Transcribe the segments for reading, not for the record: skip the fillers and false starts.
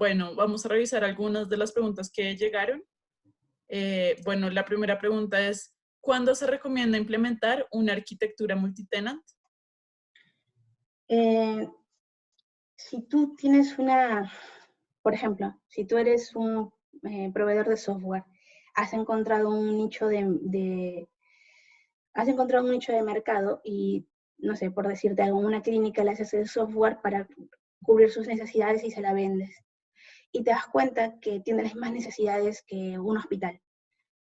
Bueno, vamos a revisar algunas de las preguntas que llegaron. Bueno, la primera pregunta es, ¿cuándo se recomienda implementar una arquitectura multitenant? Si tú tienes por ejemplo, si tú eres un proveedor de software, has encontrado un nicho has encontrado un nicho de mercado y, no sé, por decirte algo, una clínica le haces el software para cubrir sus necesidades y se la vendes. Y te das cuenta que tiene las mismas necesidades que un hospital.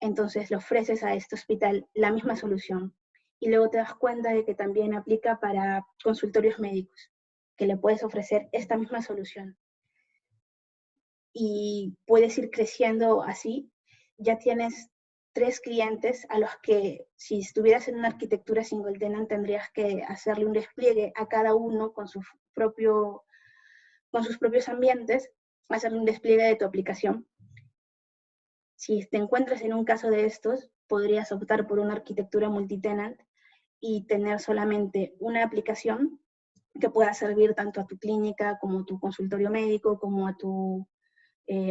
Entonces le ofreces a este hospital la misma solución. Y luego te das cuenta de que también aplica para consultorios médicos, que le puedes ofrecer esta misma solución. Y puedes ir creciendo así. Ya tienes 3 clientes a los que, si estuvieras en una arquitectura single tenant, tendrías que hacerle un despliegue a cada uno con sus propios ambientes, hacerle un despliegue de tu aplicación. Si te encuentras en un caso de estos, podrías optar por una arquitectura multitenant y tener solamente una aplicación que pueda servir tanto a tu clínica como a tu consultorio médico, como a tu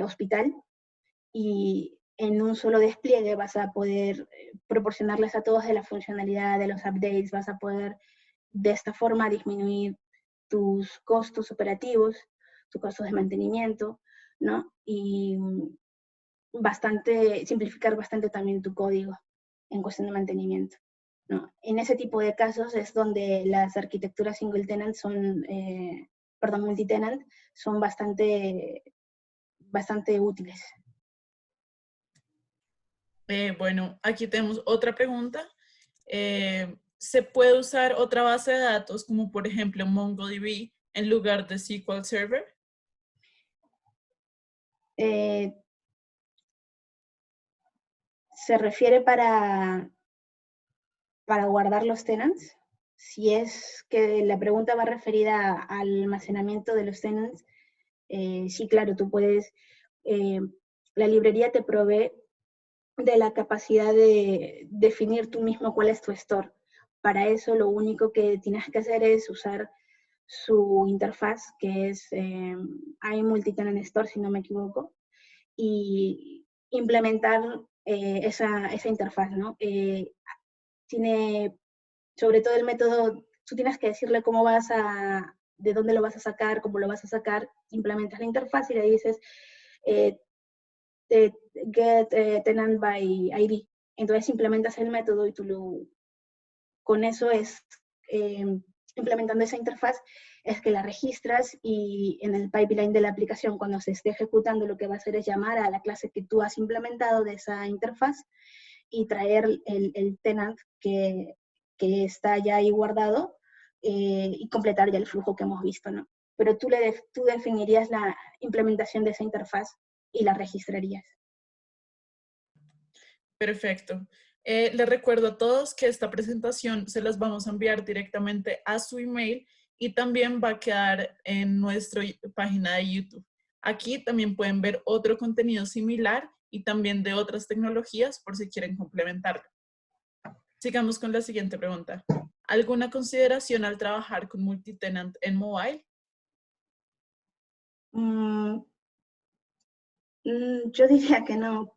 hospital, y en un solo despliegue vas a poder proporcionarles a todos de la funcionalidad, de los updates, vas a poder de esta forma disminuir tus costos operativos, tus costos de mantenimiento, ¿no? Y simplificar bastante también tu código en cuestión de mantenimiento, ¿no? En ese tipo de casos es donde las arquitecturas single tenant multitenant son bastante útiles. Bueno, aquí tenemos otra pregunta. ¿Se puede usar otra base de datos como por ejemplo MongoDB en lugar de SQL Server? Se refiere para guardar los tenants. Si es que la pregunta va referida al almacenamiento de los tenants, sí, claro, tú puedes, la librería te provee de la capacidad de definir tú mismo cuál es tu store. Para eso lo único que tienes que hacer es usar su interfaz, que es iMultitenant Store, si no me equivoco, y implementar esa interfaz, ¿no? Tiene, sobre todo el método, tú tienes que decirle de dónde lo vas a sacar, cómo lo vas a sacar, implementas la interfaz y le dices get tenant by ID. Entonces implementas el método y con eso es, implementando esa interfaz, es que la registras y en el pipeline de la aplicación, cuando se esté ejecutando, lo que va a hacer es llamar a la clase que tú has implementado de esa interfaz y traer el tenant que está ya ahí guardado y completar ya el flujo que hemos visto, ¿no? Pero tú definirías la implementación de esa interfaz y la registrarías. Perfecto. Les recuerdo a todos que esta presentación se las vamos a enviar directamente a su email y también va a quedar en nuestra página de YouTube. Aquí también pueden ver otro contenido similar y también de otras tecnologías por si quieren complementarlo. Sigamos con la siguiente pregunta. ¿Alguna consideración al trabajar con multitenant en mobile? Yo diría que no.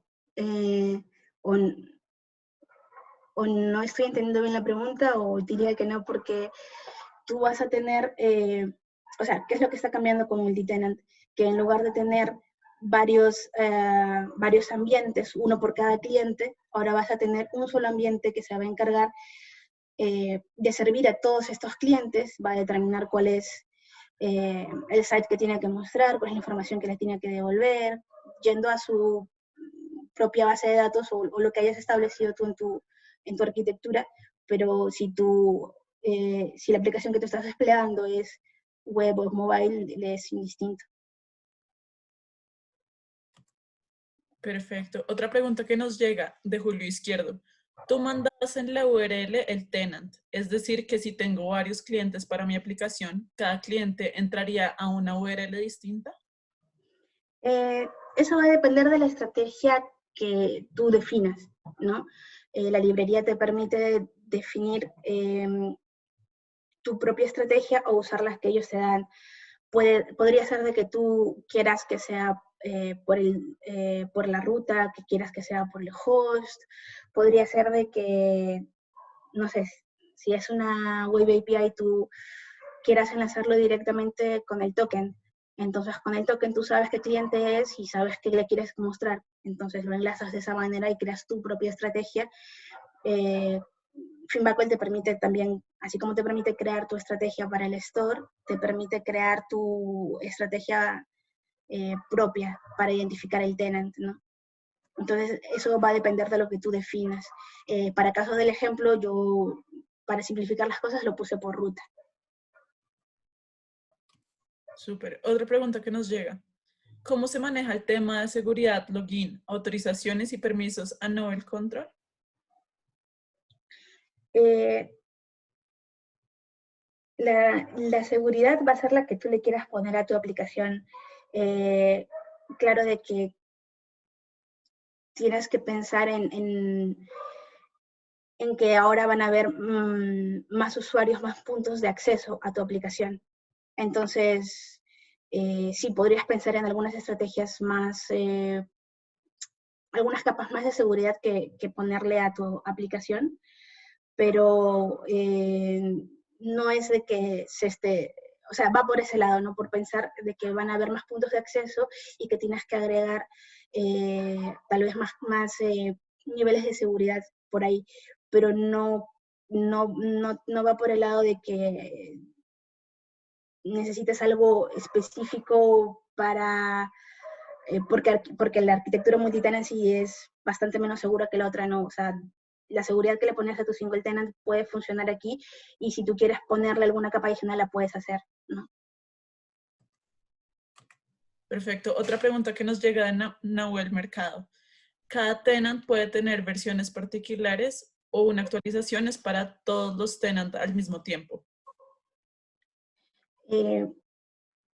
O, o no estoy entendiendo bien la pregunta, o diría que no, porque tú vas a tener, o sea, ¿qué es lo que está cambiando con multitenant? Que en lugar de tener varios ambientes, uno por cada cliente, ahora vas a tener un solo ambiente que se va a encargar de servir a todos estos clientes, va a determinar cuál es el site que tiene que mostrar, cuál es la información que le tiene que devolver, yendo a su propia base de datos o lo que hayas establecido tú en tu arquitectura, pero si la aplicación que tú estás desplegando es web o mobile, le es indistinto. Perfecto. Otra pregunta que nos llega de Julio Izquierdo. Tú mandas en la URL el tenant, es decir, que si tengo varios clientes para mi aplicación, cada cliente entraría a una URL distinta. Eso va a depender de la estrategia que tú definas, ¿no? La librería te permite definir tu propia estrategia o usar las que ellos te dan. podría ser de que tú quieras que sea por la ruta, que quieras que sea por el host, podría ser de que, no sé, si es una web API, tú quieras enlazarlo directamente con el token. Entonces, con el token tú sabes qué cliente es y sabes qué le quieres mostrar. Entonces, lo enlazas de esa manera y creas tu propia estrategia. Finbackle te permite también, así como te permite crear tu estrategia para el store, te permite crear tu estrategia propia para identificar el tenant, ¿no? Entonces, eso va a depender de lo que tú definas. Para caso del ejemplo, yo, para simplificar las cosas, lo puse por ruta. Súper. Otra pregunta que nos llega. ¿Cómo se maneja el tema de seguridad, login, autorizaciones y permisos a Novel Control? La seguridad va a ser la que tú le quieras poner a tu aplicación. Claro de que tienes que pensar en que ahora van a haber más usuarios, más puntos de acceso a tu aplicación. Entonces, sí, podrías pensar en algunas estrategias más, algunas capas más de seguridad que ponerle a tu aplicación, pero no es de que se esté, o sea, va por ese lado, ¿no? Por pensar de que van a haber más puntos de acceso y que tienes que agregar tal vez más niveles de seguridad por ahí, pero no va por el lado de que necesites algo específico para, porque la arquitectura multitenancy es bastante menos segura que la otra, no, o sea, la seguridad que le pones a tu single tenant puede funcionar aquí, y si tú quieres ponerle alguna capa adicional la puedes hacer, ¿no? Perfecto. Otra pregunta que nos llega de Nahuel Mercado. ¿Cada tenant puede tener versiones particulares o una actualización es para todos los tenants al mismo tiempo?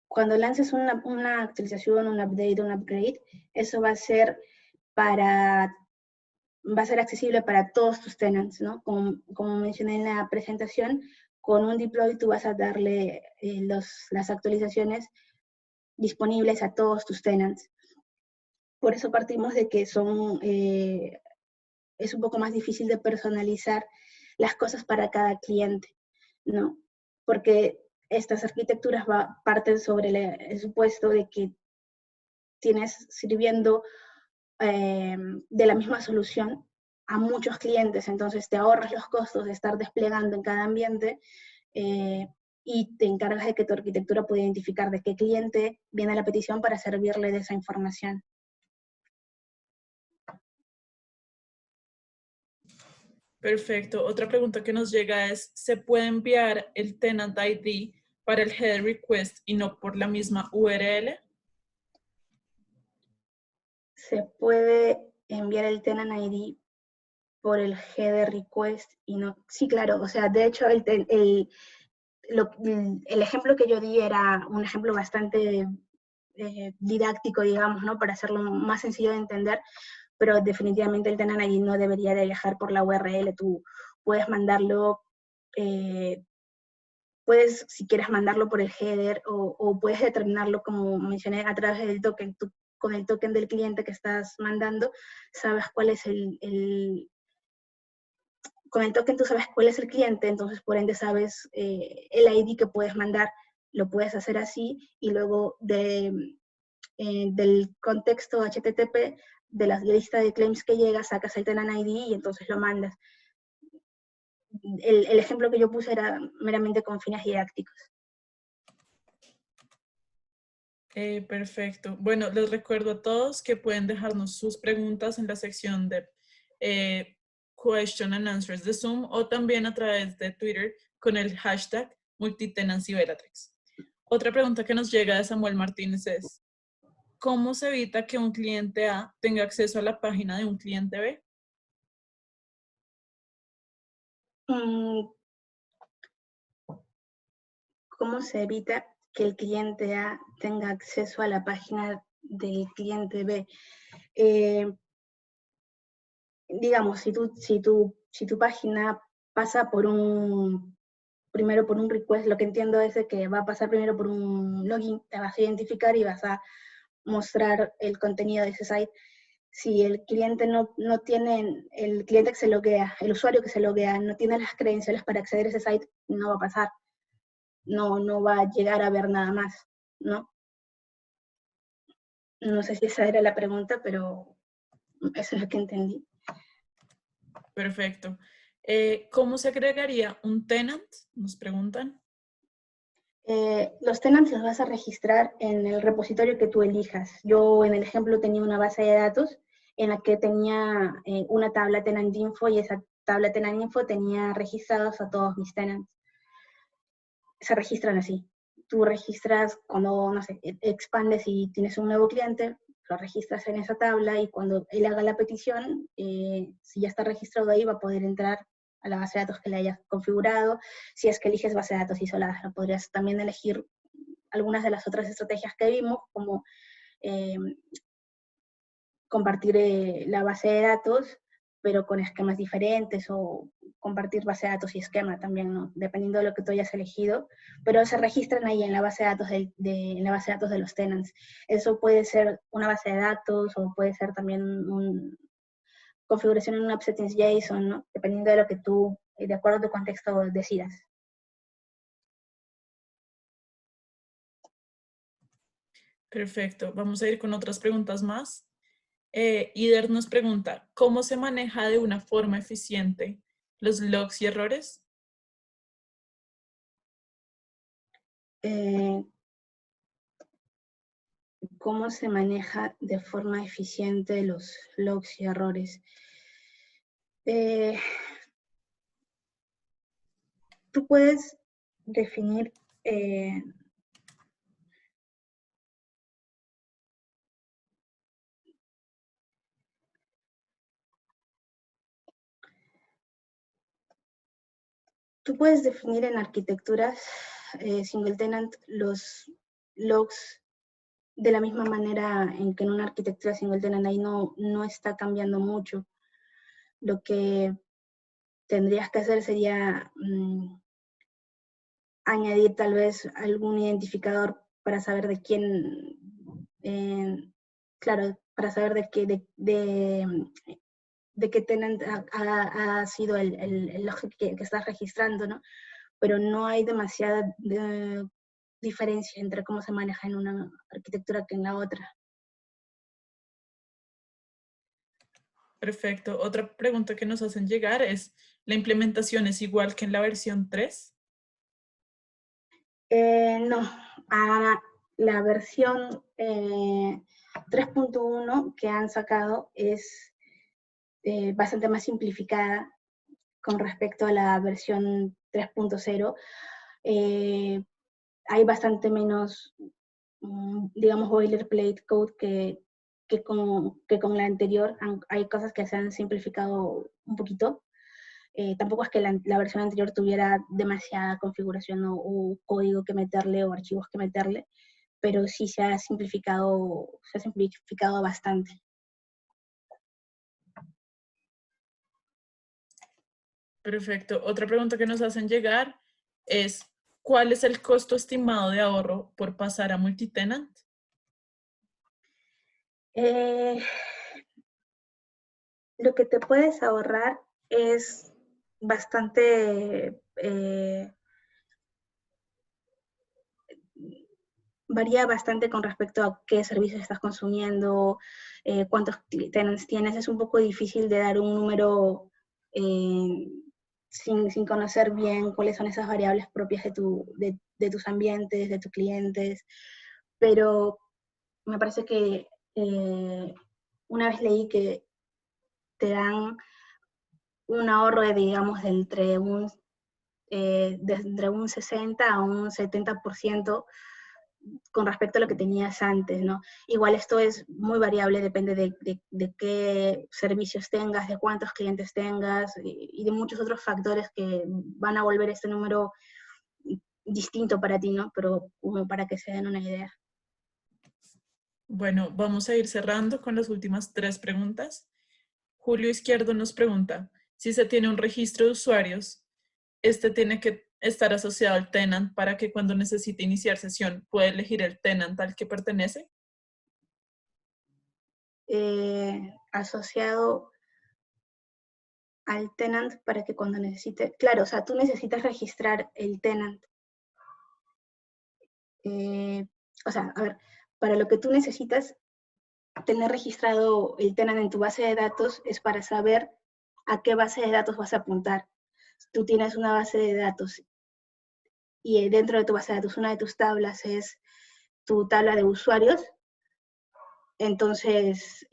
Cuando lances una actualización, un update, un upgrade, eso va a ser accesible para todos tus tenants, ¿no? Como mencioné en la presentación, con un deploy tú vas a darle las actualizaciones disponibles a todos tus tenants. Por eso partimos de que es un poco más difícil de personalizar las cosas para cada cliente, ¿no? Porque estas arquitecturas parten sobre el supuesto de que tienes sirviendo de la misma solución a muchos clientes, entonces te ahorras los costos de estar desplegando en cada ambiente y te encargas de que tu arquitectura pueda identificar de qué cliente viene la petición para servirle de esa información. Perfecto. Otra pregunta que nos llega es, ¿se puede enviar el tenant ID para el header request y no por la misma URL? Se puede enviar el tenant ID por el header request y no. Sí, claro, o sea, de hecho el ejemplo que yo di era un ejemplo bastante didáctico, digamos, ¿no? Para hacerlo más sencillo de entender, pero definitivamente el tenant ID no debería de viajar por la URL. Tú puedes mandarlo, si quieres mandarlo por el header, o puedes determinarlo, como mencioné, a través del token. Tú, con el token del cliente que estás mandando, sabes cuál es con el token tú sabes cuál es el cliente, entonces por ende sabes el ID que puedes mandar, lo puedes hacer así, y luego del contexto HTTP, de la lista de claims que llega, sacas el tenant ID y entonces lo mandas. El ejemplo que yo puse era meramente con fines didácticos. Perfecto. Bueno, les recuerdo a todos que pueden dejarnos sus preguntas en la sección de Question and Answers de Zoom o también a través de Twitter con el hashtag Multitenancy Bellatrix. Otra pregunta que nos llega de Samuel Martínez es, ¿cómo se evita que un cliente A tenga acceso a la página de un cliente B? ¿Cómo se evita que el cliente A tenga acceso a la página del cliente B? Digamos, si tu página pasa por un primero por un request. Lo que entiendo es de que va a pasar primero por un login, te vas a identificar y vas a mostrar el contenido de ese site. Si el cliente no tiene, el cliente que se loguea, el usuario que se loguea, no tiene las credenciales para acceder a ese site, no va a pasar. No va a llegar a ver nada más, ¿no? No sé si esa era la pregunta, pero eso es lo que entendí. Perfecto. ¿Cómo se agregaría un tenant? Nos preguntan. Los tenants los vas a registrar en el repositorio que tú elijas. Yo en el ejemplo tenía una base de datos en la que tenía una tabla tenant info y esa tabla tenant info tenía registrados a todos mis tenants. Se registran así. Tú registras cuando, no sé, expandes y tienes un nuevo cliente, lo registras en esa tabla y cuando él haga la petición, si ya está registrado ahí, va a poder entrar a la base de datos que le hayas configurado. Si es que eliges base de datos isoladas, lo podrías también elegir algunas de las otras estrategias que vimos, como compartir la base de datos, pero con esquemas diferentes, o compartir base de datos y esquema también, ¿no? Dependiendo de lo que tú hayas elegido, pero se registran ahí en la base de datos en la base de datos de los tenants. Eso puede ser una base de datos o puede ser también configuración en un app settings JSON, ¿no? Dependiendo de lo que tú, de acuerdo a tu contexto, decidas. Perfecto. Vamos a ir con otras preguntas más. Ider nos pregunta, ¿cómo se maneja de una forma eficiente los logs y errores? ¿Cómo se maneja de forma eficiente los logs y errores? Tú puedes definir en arquitecturas single tenant los logs de la misma manera en que en una arquitectura single tenant ahí no está cambiando mucho. Lo que tendrías que hacer sería añadir tal vez algún identificador para saber de quién, claro, para saber de qué tenant ha sido el log que estás registrando, ¿no? Pero no hay demasiada diferencia entre cómo se maneja en una arquitectura que en la otra. Perfecto. Otra pregunta que nos hacen llegar es, ¿la implementación es igual que en la versión 3? No, a la versión 3.1 que han sacado es bastante más simplificada con respecto a la versión 3.0. Hay bastante menos, digamos, boilerplate code que con la anterior. Hay cosas que se han simplificado un poquito. Tampoco es que la versión anterior tuviera demasiada configuración o código que meterle o archivos que meterle, pero sí se ha simplificado bastante. Perfecto. Otra pregunta que nos hacen llegar es, ¿cuál es el costo estimado de ahorro por pasar a multitenant? Lo que te puedes ahorrar es bastante, varía bastante con respecto a qué servicios estás consumiendo, cuántos tenants tienes. Es un poco difícil de dar un número sin conocer bien cuáles son esas variables propias de tus ambientes, de tus clientes, pero me parece que una vez leí que te dan un ahorro de, digamos, de entre un 60 a un 70% con respecto a lo que tenías antes, ¿no? Igual esto es muy variable, depende de qué servicios tengas, de cuántos clientes tengas y de muchos otros factores que van a volver este número distinto para ti, ¿no? Pero como para que se den una idea. Bueno, vamos a ir cerrando con las últimas 3 preguntas. Julio Izquierdo nos pregunta, si se tiene un registro de usuarios, ¿este tiene que estar asociado al tenant para que cuando necesite iniciar sesión pueda elegir el tenant al que pertenece? Asociado al tenant para que cuando necesite, claro, o sea, tú necesitas registrar el tenant. O sea, a ver, para lo que tú necesitas tener registrado el tenant en tu base de datos es para saber a qué base de datos vas a apuntar. Tú tienes una base de datos y dentro de tu base de datos una de tus tablas es tu tabla de usuarios, entonces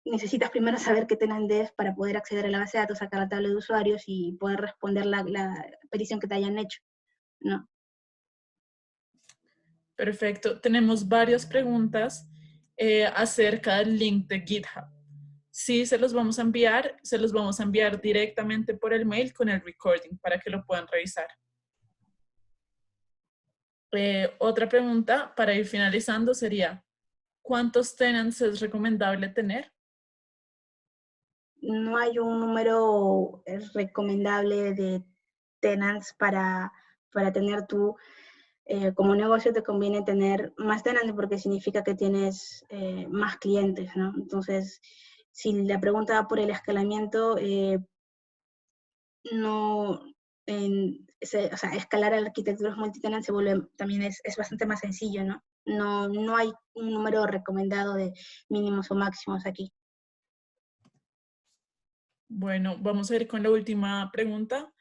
necesitas primero saber qué tenant es para poder acceder a la base de datos, sacar la tabla de usuarios y poder responder la petición que te hayan hecho, ¿no? Perfecto. Tenemos varias preguntas acerca del link de GitHub. Sí, se los vamos a enviar directamente por el mail con el recording para que lo puedan revisar. Otra pregunta para ir finalizando sería, ¿cuántos tenants es recomendable tener? No hay un número recomendable de tenants para tener tú. Como negocio te conviene tener más tenants porque significa que tienes más clientes, ¿no? Entonces, si la pregunta va por el escalamiento, no, o sea, escalar a arquitecturas multitenant se vuelve, también es bastante más sencillo, ¿no? No hay un número recomendado de mínimos o máximos aquí. Bueno, vamos a ir con la última pregunta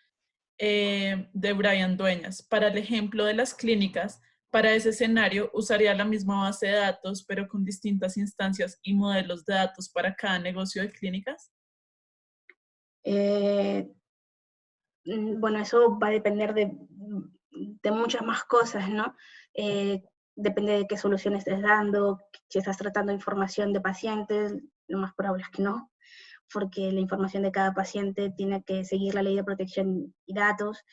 de Brian Dueñas. Para el ejemplo de las clínicas, para ese escenario usaría la misma base de datos, pero con distintas instancias y modelos de datos para cada negocio de clínicas. Bueno, eso va a depender de muchas más cosas, ¿no? Depende de qué solución estés dando, si estás tratando información de pacientes, lo más probable es que no, porque la información de cada paciente tiene que seguir la ley de protección y datos.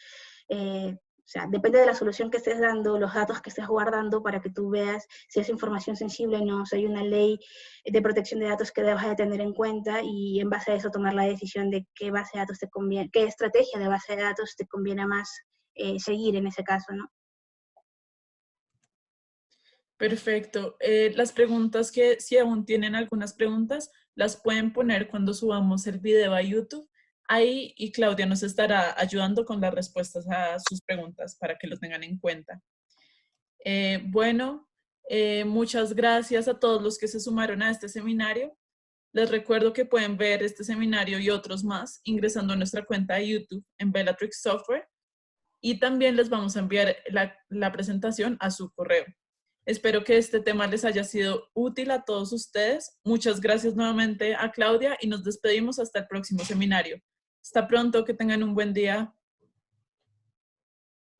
O sea, depende de la solución que estés dando, los datos que estés guardando para que tú veas si es información sensible o no, si hay una ley de protección de datos que debas de tener en cuenta y en base a eso tomar la decisión de qué base de datos te conviene, qué estrategia de base de datos te conviene más seguir en ese caso, ¿no? Perfecto. Las preguntas si aún tienen algunas preguntas, las pueden poner cuando subamos el video a YouTube. Ahí y Claudia nos estará ayudando con las respuestas a sus preguntas para que lo tengan en cuenta. Bueno, muchas gracias a todos los que se sumaron a este seminario. Les recuerdo que pueden ver este seminario y otros más ingresando a nuestra cuenta de YouTube en Bellatrix Software y también les vamos a enviar la presentación a su correo. Espero que este tema les haya sido útil a todos ustedes. Muchas gracias nuevamente a Claudia y nos despedimos hasta el próximo seminario. Hasta pronto, que tengan un buen día.